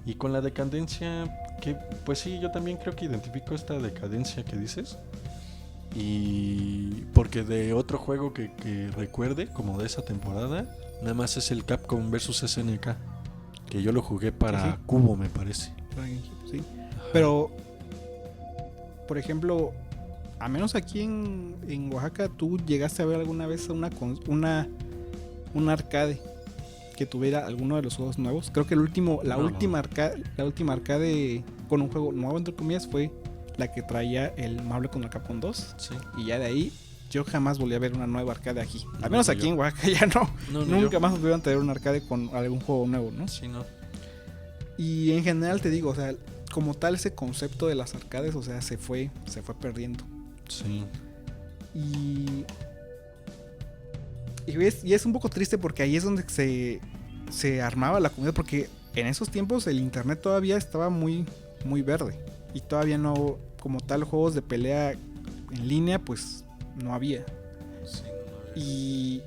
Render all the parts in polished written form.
Y con la decadencia, que pues sí, yo también creo que identifico esta decadencia que dices. Y porque de otro juego que recuerde, como de esa temporada, nada más es el Capcom vs SNK, que yo lo jugué para Sí, sí. Cubo, me parece. Sí. Pero, por ejemplo, a menos aquí en Oaxaca, ¿tú llegaste a ver alguna vez un arcade que tuviera alguno de los juegos nuevos? Creo que la No. última arcade con un juego nuevo, entre comillas, fue la que traía el Marvel contra Capcom 2. Sí. Y ya de ahí yo jamás volví a ver una nueva arcade aquí. Al No, menos no, aquí yo. en Oaxaca ya no. No, Nunca yo. más volvieron a tener un arcade con algún juego nuevo, ¿no? Sí, no. Y en general te digo, o sea, como tal ese concepto de las arcades, o sea, se fue perdiendo. Sí. Y es un poco triste porque ahí es donde se armaba la comunidad, porque en esos tiempos el internet todavía estaba muy, muy verde. Y todavía no, como tal, juegos de pelea en línea, pues no había. Sí,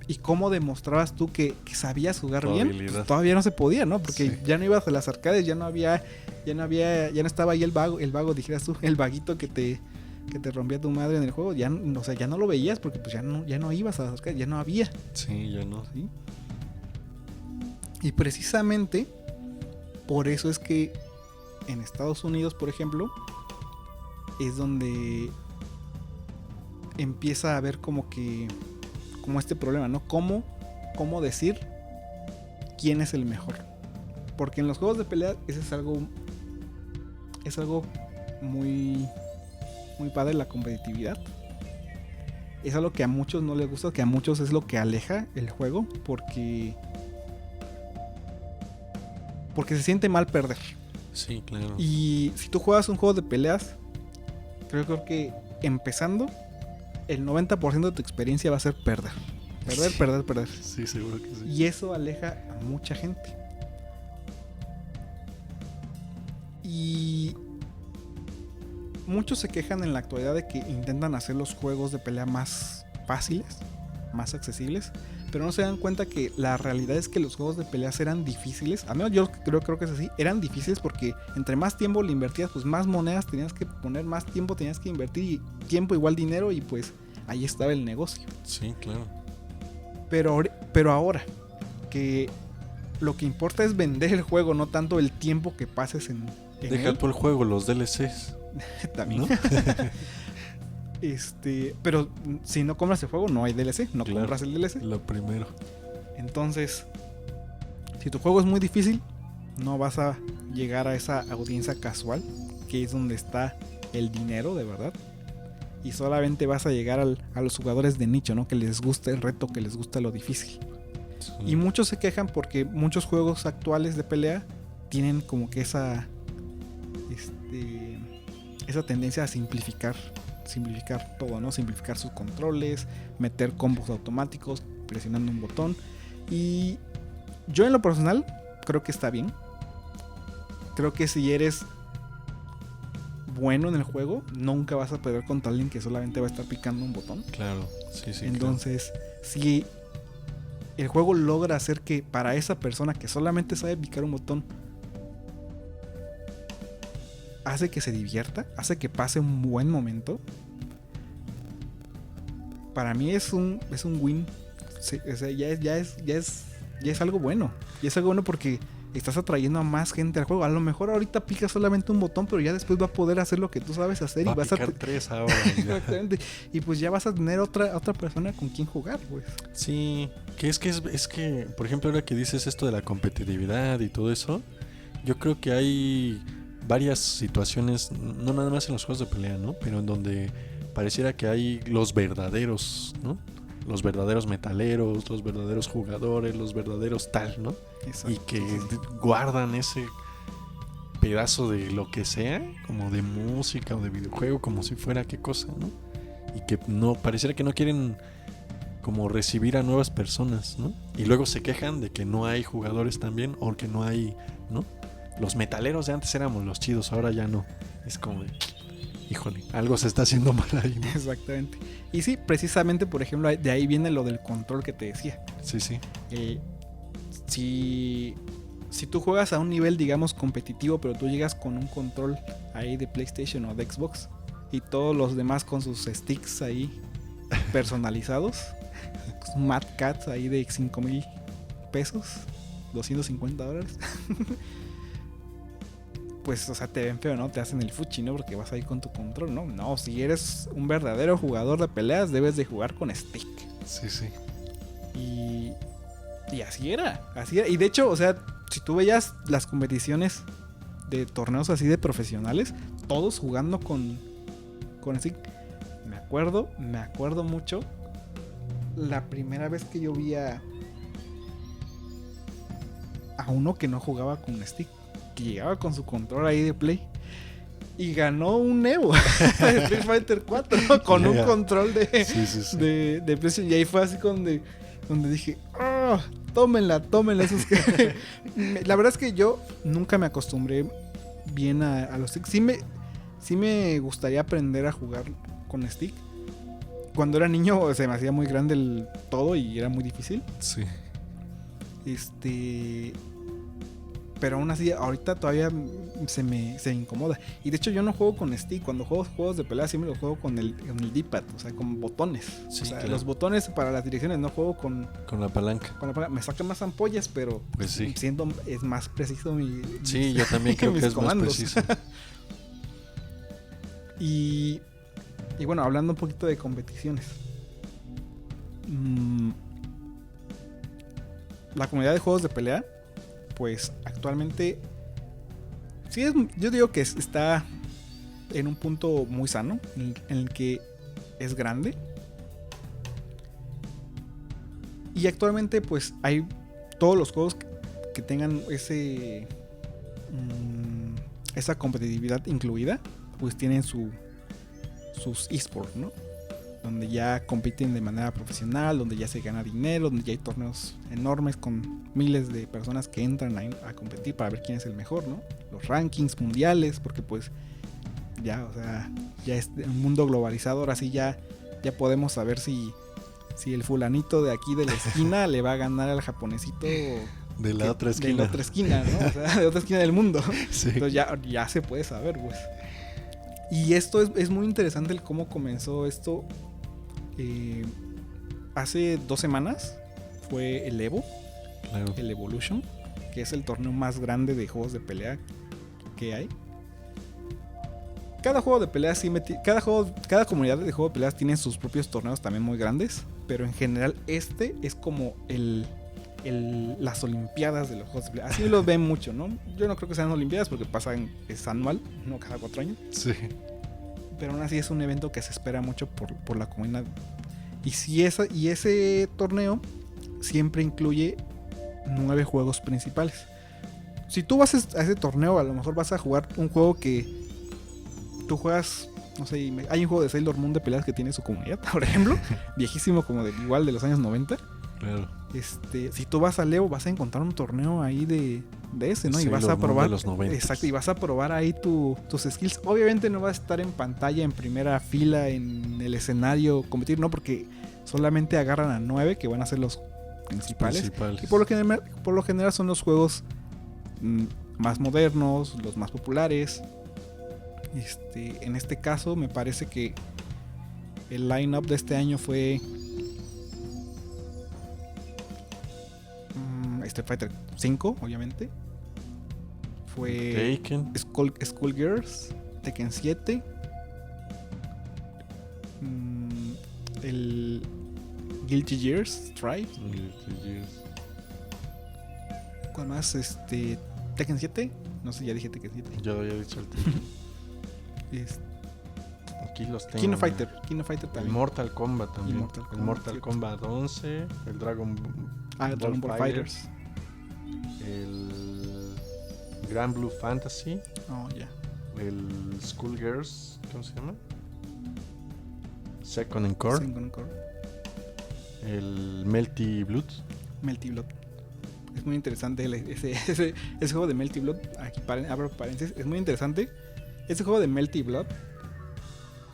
¿Y cómo demostrabas tú que sabías jugar tu bien? habilidad. Pues todavía no se podía, ¿no? Porque Sí. ya no ibas a las arcades, ya no estaba ahí el vago, dijeras tú, el vaguito que te rompía tu madre en el juego. Ya, o sea, ya no lo veías porque pues ya no ibas a las arcades, ya no había. Sí, ya no. ¿Sí? Y precisamente por eso es que en Estados Unidos, por ejemplo, es donde empieza a haber como este problema, ¿no? ¿Cómo decir quién es el mejor? Porque en los juegos de pelea ese es algo muy, muy padre, la competitividad. Es algo que a muchos no les gusta, que a muchos es lo que aleja el juego, porque se siente mal perder. Sí, claro. Y si tú juegas un juego de peleas, creo que empezando, el 90% de tu experiencia va a ser perder. Sí. Perder. Sí, seguro que sí. Y eso aleja a mucha gente. Y muchos se quejan en la actualidad de que intentan hacer los juegos de pelea más fáciles, más accesibles, pero no se dan cuenta que la realidad es que los juegos de peleas eran difíciles. A menos yo creo que es así, eran difíciles porque entre más tiempo le invertías, pues más monedas tenías que poner, más tiempo tenías que invertir, y tiempo igual dinero, y pues ahí estaba el negocio. Sí, claro. Pero ahora que lo que importa es vender el juego, no tanto el tiempo que pases en Deja él. tú el juego, los DLCs. También. ¿No? Pero si no compras el juego, no hay DLC, no Claro. compras el DLC. Lo primero. Entonces, si tu juego es muy difícil, no vas a llegar a esa audiencia casual, que es donde está el dinero de verdad. Y solamente vas a llegar a los jugadores de nicho, ¿no? Que les gusta el reto, que les gusta lo difícil. Sí. Y muchos se quejan porque muchos juegos actuales de pelea tienen como que esa tendencia a simplificar todo, ¿no? Simplificar sus controles, meter combos automáticos presionando un botón. Y yo en lo personal creo que está bien. Creo que si eres bueno en el juego, nunca vas a perder contra alguien que solamente va a estar picando un botón. Claro, sí. Entonces, si el juego logra hacer que para esa persona que solamente sabe picar un botón, hace que se divierta, hace que pase un buen momento, para mí es un win. Sí, o sea, ya es algo bueno. Y es algo bueno porque estás atrayendo a más gente al juego. A lo mejor ahorita pica solamente un botón, pero ya después va a poder hacer lo que tú sabes hacer. Va y vas a picar 3 ahora. Exactamente. Y pues ya vas a tener otra persona con quien jugar, pues. Sí, que es que, por ejemplo, ahora que dices esto de la competitividad y todo eso, yo creo que hay varias situaciones, no nada más en los juegos de pelea, ¿no? Pero en donde pareciera que hay los verdaderos, ¿no? Los verdaderos metaleros, los verdaderos jugadores, los verdaderos tal, ¿no? Exacto. Y que guardan ese pedazo de lo que sea, como de música o de videojuego, como si fuera qué cosa, ¿no? Y que no, pareciera que no quieren como recibir a nuevas personas, ¿no? Y luego se quejan de que no hay jugadores también, o que no hay, ¿no? Los metaleros de antes éramos los chidos, ahora ya no. Es como de, híjole, algo se está haciendo mal ahí, ¿no? Exactamente. Y sí, precisamente, por ejemplo, de ahí viene lo del control que te decía. Sí. Si si tú juegas a un nivel, digamos, competitivo, pero tú llegas con un control ahí de PlayStation o de Xbox y todos los demás con sus sticks ahí personalizados, Mad Cats ahí de 5,000 pesos, $250, pues, o sea, te ven feo, ¿no? Te hacen el fuchi, ¿no? Porque vas ahí con tu control, ¿no? No, si eres un verdadero jugador de peleas, debes de jugar con stick. Sí, sí. Y así era. Y de hecho, o sea, si tú veías las competiciones de torneos así de profesionales, todos jugando con stick. Me acuerdo mucho la primera vez que yo vi a uno que no jugaba con stick, que llegaba con su control ahí de Play y ganó un Evo de Street Fighter 4 con un control de PlayStation. Y ahí fue así donde dije, oh, tómenla. Esos que... La verdad es que yo nunca me acostumbré bien a los sticks. Sí me gustaría aprender a jugar con stick. Cuando era niño se me hacía muy grande el todo y era muy difícil. Sí. Pero aún así, ahorita todavía se incomoda. Y de hecho yo no juego con stick. Cuando juego juegos de pelea siempre los juego con el D-pad, o sea, con botones. Sí, o sea, claro. los botones para las direcciones, no juego con la palanca. Me sacan más ampollas, pero pues sí. Es más preciso Sí, yo también creo que es comandos. más preciso. Y bueno, hablando un poquito de competiciones. La comunidad de juegos de pelea, pues actualmente sí yo digo que está en un punto muy sano, en el que es grande. Y actualmente pues hay todos los juegos que tengan esa competitividad incluida, pues tienen sus esports, ¿no? Donde ya compiten de manera profesional, donde ya se gana dinero, donde ya hay torneos enormes con miles de personas que entran a competir para ver quién es el mejor, ¿no? Los rankings mundiales, porque pues ya, o sea, ya es un mundo globalizado, ahora sí ya podemos saber si el fulanito de aquí de la esquina le va a ganar al japonesito de la otra esquina. De la otra esquina, ¿no? O sea, de otra esquina del mundo. Sí. Entonces ya se puede saber, pues. Y esto es muy interesante el cómo comenzó esto. Hace 2 semanas fue el Evo, claro. El Evolution, que es el torneo más grande de juegos de pelea que hay. Cada juego de pelea cada comunidad de juegos de peleas tiene sus propios torneos también muy grandes, pero en general este es como las olimpiadas de los juegos de pelea. Así los ven mucho, ¿no? Yo no creo que sean olimpiadas porque es anual, no cada 4 años. Sí. Pero aún así es un evento que se espera mucho por la comunidad. Y ese torneo siempre incluye 9 juegos principales. Si tú vas a ese torneo, a lo mejor vas a jugar un juego que tú juegas, no sé, hay un juego de Sailor Moon de peleas que tiene su comunidad, por ejemplo, viejísimo, como igual de los años 90. Claro. Si tú vas al Evo, vas a encontrar un torneo ahí de ese, ¿no? Y vas a probar. De los 90. Exacto, y vas a probar ahí tus skills. Obviamente no vas a estar en pantalla, en primera fila, en el escenario, competir, ¿no? Porque solamente agarran a 9 que van a ser los principales. Y por lo general son los juegos más modernos, los más populares. En este caso, me parece que el line-up de este año fue Street Fighter 5, obviamente. Fue Taken. Skullgirls, Tekken 7. El Guilty Gears Strive. ¿Cuál más? Tekken 7. No sé, ya dije Tekken 7. Yo había dicho el Tekken. Aquí los tengo. King of Fighter también. El Mortal Kombat también. El Mortal Kombat 11. El Dragon Ball Fighters. El Grand Blue Fantasy. Oh, ya. El Skullgirls. ¿Cómo se llama? Second Encore. El Melty Blood. Es muy interesante ese juego de Melty Blood. Aquí abro paréntesis. Es muy interesante. Ese juego de Melty Blood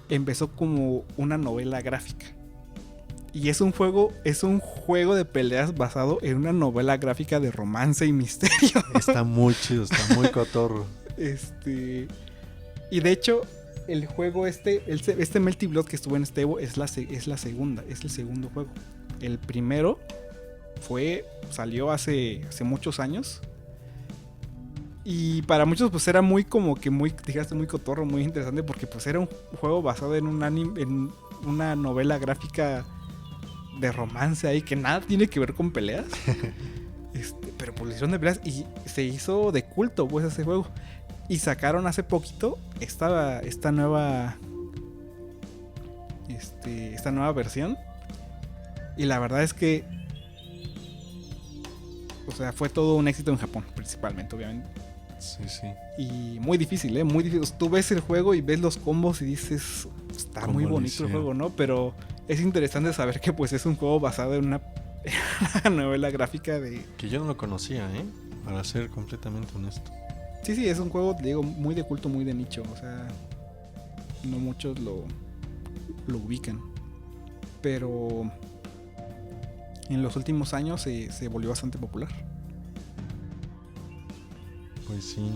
empezó como una novela gráfica. Y es un juego de peleas basado en una novela gráfica de romance y misterio. Está muy chido, está muy cotorro. Y de hecho, el juego este Melty Blood que estuvo en este Evo es el segundo juego. El primero salió hace muchos años. Y para muchos pues era muy como que muy cotorro, muy interesante, porque pues era un juego basado en en una novela gráfica de romance ahí que nada tiene que ver con peleas. Pero pues le hicieron de peleas y se hizo de culto pues ese juego. Y sacaron hace poquito esta nueva versión. Y la verdad es que, o sea, fue todo un éxito en Japón, principalmente, obviamente. Sí, sí. Y muy difícil, muy difícil. Tú ves el juego y ves los combos y dices, está muy bonito el juego, ¿no? Pero es interesante saber que pues es un juego basado en una novela gráfica de... Que yo no lo conocía, para ser completamente honesto. Sí, es un juego, te digo, muy de culto, muy de nicho. O sea, no muchos lo ubican. Pero en los últimos años se volvió bastante popular. Pues sí.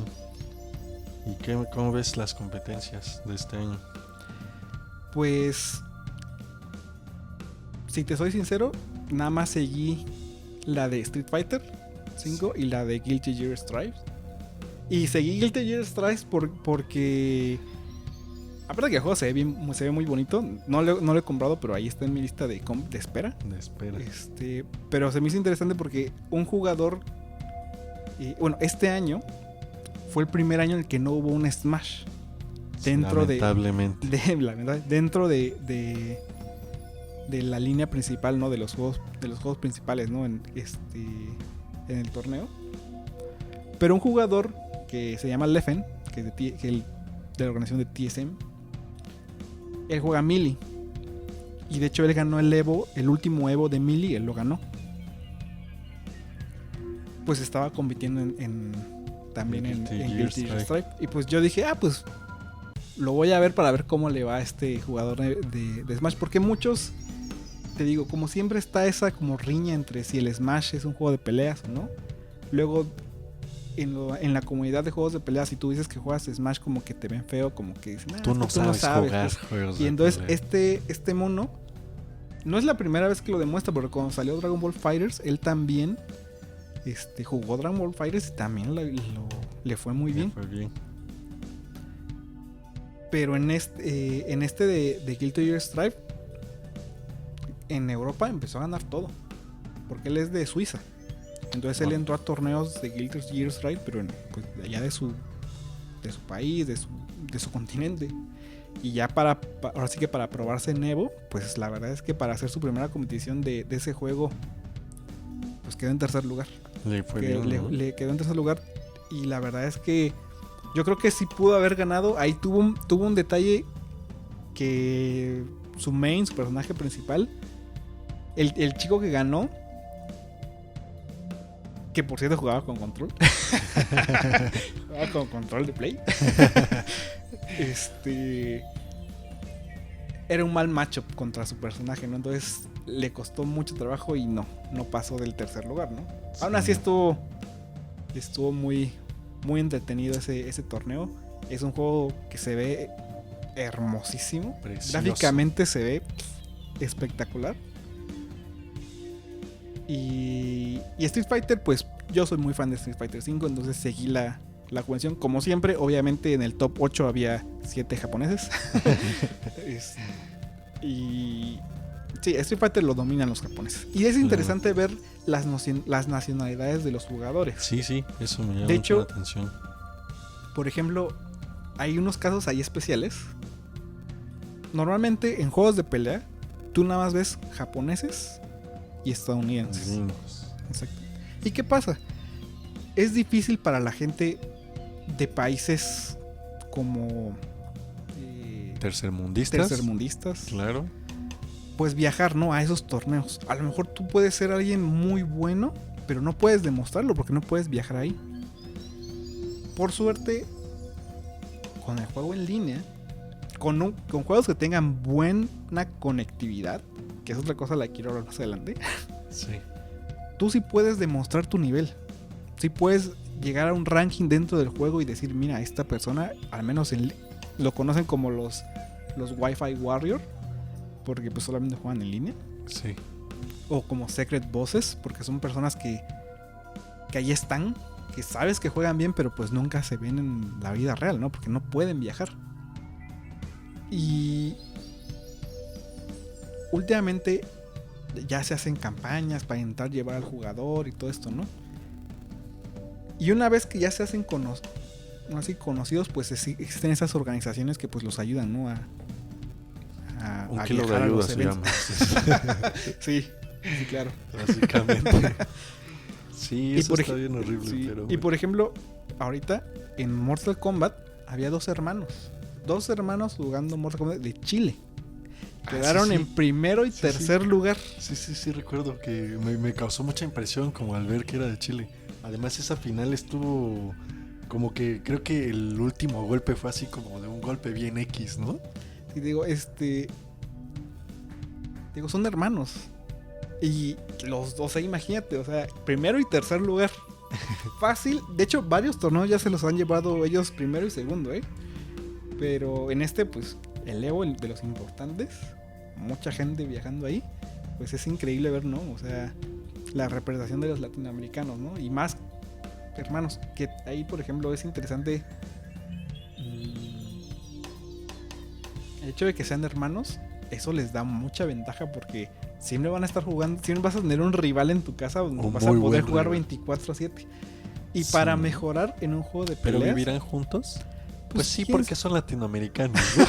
¿Y cómo ves las competencias de este año? Pues, si te soy sincero, nada más seguí la de Street Fighter 5 y la de Guilty Gear Strive. Y seguí Guilty Gear Strive porque, aparte que el juego se ve muy bonito, no lo he comprado, pero ahí está en mi lista de espera. Pero se me hizo interesante porque un jugador, este año fue el primer año en el que no hubo un Smash dentro lamentablemente. dentro de la línea principal, ¿no? De los juegos principales, ¿no? En el torneo. Pero un jugador que se llama Leffen, que es de la organización de TSM, él juega Melee. Y de hecho él ganó el último Evo de Melee, él lo ganó. Pues estaba compitiendo también en Guilty Gear Strive. Y pues yo dije, pues lo voy a ver para ver cómo le va a este jugador de Smash. Porque muchos, te digo, como siempre está esa como riña entre si el Smash es un juego de peleas o no. Luego en la comunidad de juegos de peleas, si tú dices que juegas Smash, como que te ven feo, como que dicen, tú no sabes jugar juegos y de entonces pelea. este mono no es la primera vez que lo demuestra, porque cuando salió Dragon Ball FighterZ, él también jugó Dragon Ball FighterZ y también le fue muy bien. Pero en este de Guilty Gear Strive, en Europa empezó a ganar todo, porque él es de Suiza. Entonces él entró a torneos de Guilty Gear Strive, pero pues, de allá de su país, de su continente. Y ya ahora sí que para probarse en Evo, pues la verdad es que para hacer su primera competición de ese juego, pues quedó en tercer lugar. Le fue bien, ¿no? Le quedó en tercer lugar. Y la verdad es que yo creo que sí pudo haber ganado. Ahí tuvo un detalle que su personaje principal, el chico que ganó, que por cierto jugaba con control. Jugaba con control de play. Era un mal matchup contra su personaje, ¿no? Entonces le costó mucho trabajo y no pasó del tercer lugar, ¿no? Sí. Aún así estuvo muy, muy entretenido ese torneo. Es un juego que se ve hermosísimo. Precioso. Gráficamente se ve espectacular. Y Street Fighter, pues yo soy muy fan de Street Fighter 5, entonces seguí la convención. Como siempre, obviamente en el top 8 había 7 japoneses. Y sí, Street Fighter lo dominan los japoneses. Y es interesante ver las nacionalidades de los jugadores. Sí, eso me llama mucho la atención. Por ejemplo, hay unos casos ahí especiales. Normalmente en juegos de pelea, tú nada más ves japoneses y estadounidenses. Exacto. ¿Y qué pasa? Es difícil para la gente de países como tercermundistas, claro, pues viajar, ¿no? A esos torneos. A lo mejor tú puedes ser alguien muy bueno, pero no puedes demostrarlo porque no puedes viajar ahí. Por suerte, con el juego en línea, con juegos que tengan buena conectividad, que es otra cosa la que quiero hablar más adelante, Sí. tú sí puedes demostrar tu nivel. Sí puedes llegar a un ranking dentro del juego y decir, mira, esta persona, al menos lo conocen como los Wi-Fi Warrior, porque pues solamente juegan en línea. Sí. O como Secret Bosses, porque son personas que ahí están, que sabes que juegan bien, pero pues nunca se ven en la vida real, ¿no? Porque no pueden viajar. Y últimamente ya se hacen campañas para intentar llevar al jugador y todo esto, ¿no? Y una vez que ya se hacen así conocidos, pues existen esas organizaciones que pues los ayudan, ¿no? Un a kilo de viajar a ayuda los se eventos. llama. Sí, claro. Básicamente. Sí, Y eso por está bien horrible. Sí, Pero y por ejemplo, ahorita en Mortal Kombat había dos hermanos jugando Mortal Kombat de Chile. Quedaron sí. en primero y tercer lugar. Sí, recuerdo que me causó mucha impresión como al ver que era de Chile. Además esa final estuvo como que creo que el último golpe fue así como de un golpe bien X, ¿no? Y digo, son hermanos. Y los dos, imagínate, o sea, primero y tercer lugar. Fácil. De hecho, varios torneos ya se los han llevado ellos primero y segundo, ¿eh? Pero en pues, el Evo, el de los importantes, mucha gente viajando ahí, pues es increíble ver, ¿no? O sea, la representación de los latinoamericanos, ¿no? Y más hermanos, que ahí, por ejemplo, es interesante el hecho de que sean hermanos, eso les da mucha ventaja porque siempre van a estar jugando, siempre vas a tener un rival en tu casa donde vas a poder jugar 24/7. Y sí, para mejorar en un juego de peleas... ¿Pero vivirán juntos? Pues sí, ¿quién? porque son latinoamericanos, ¿no?